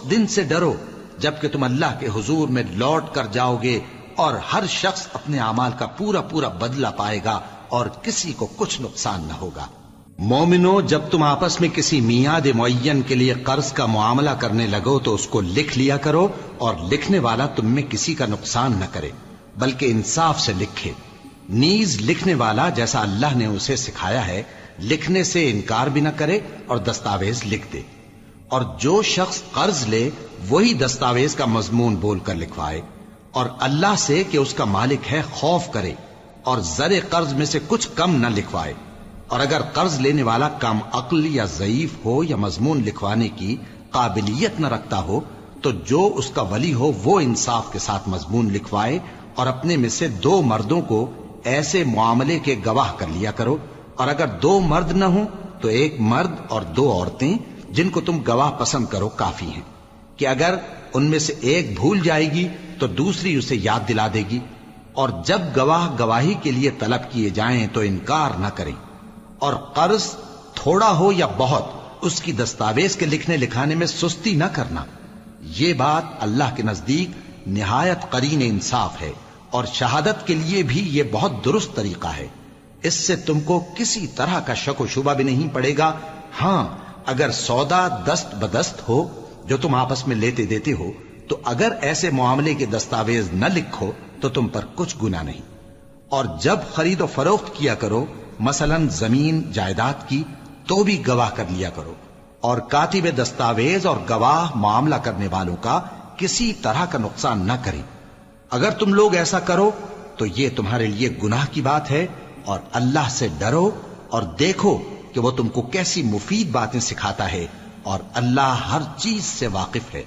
دن سے ڈرو جبکہ تم اللہ کے حضور میں لوٹ کر جاؤ گے، اور ہر شخص اپنے اعمال کا پورا پورا بدلہ پائے گا اور کسی کو کچھ نقصان نہ ہوگا۔ مومنو، جب تم آپس میں کسی میعاد معین کے لیے قرض کا معاملہ کرنے لگو تو اس کو لکھ لیا کرو، اور لکھنے والا تم میں کسی کا نقصان نہ کرے بلکہ انصاف سے لکھے۔ نیز لکھنے والا جیسا اللہ نے اسے سکھایا ہے لکھنے سے انکار بھی نہ کرے اور دستاویز لکھ دے، اور جو شخص قرض لے وہی دستاویز کا مضمون بول کر لکھوائے، اور اللہ سے کہ اس کا مالک ہے خوف کرے، اور زر قرض میں سے کچھ کم نہ لکھوائے۔ اور اگر قرض لینے والا کم عقل یا ضعیف ہو یا مضمون لکھوانے کی قابلیت نہ رکھتا ہو تو جو اس کا ولی ہو وہ انصاف کے ساتھ مضمون لکھوائے، اور اپنے میں سے 2 مردوں کو ایسے معاملے کے گواہ کر لیا کرو، اور اگر 2 مرد نہ ہوں تو 1 مرد اور 2 عورتیں جن کو تم گواہ پسند کرو کافی ہیں، کہ اگر ان میں سے ایک بھول جائے گی تو دوسری اسے یاد دلا دے گی۔ اور جب گواہ گواہی کے لیے طلب کیے جائیں تو انکار نہ کریں، اور قرض تھوڑا ہو یا بہت اس کی دستاویز کے لکھنے لکھانے میں سستی نہ کرنا۔ یہ بات اللہ کے نزدیک نہایت قرین انصاف ہے، اور شہادت کے لیے بھی یہ بہت درست طریقہ ہے۔ اس سے تم کو کسی طرح کا شک و شبہ بھی نہیں پڑے گا۔ ہاں، اگر سودا دست بدست ہو جو تم آپس میں لیتے دیتے ہو تو اگر ایسے معاملے کے دستاویز نہ لکھو تو تم پر کچھ گناہ نہیں۔ اور جب خرید و فروخت کیا کرو، مثلا زمین جائیداد کی، تو بھی گواہ کر لیا کرو، اور کاتب دستاویز اور گواہ معاملہ کرنے والوں کا کسی طرح کا نقصان نہ کریں۔ اگر تم لوگ ایسا کرو تو یہ تمہارے لیے گناہ کی بات ہے، اور اللہ سے ڈرو اور دیکھو کہ وہ تم کو کیسی مفید باتیں سکھاتا ہے، اور اللہ ہر چیز سے واقف ہے۔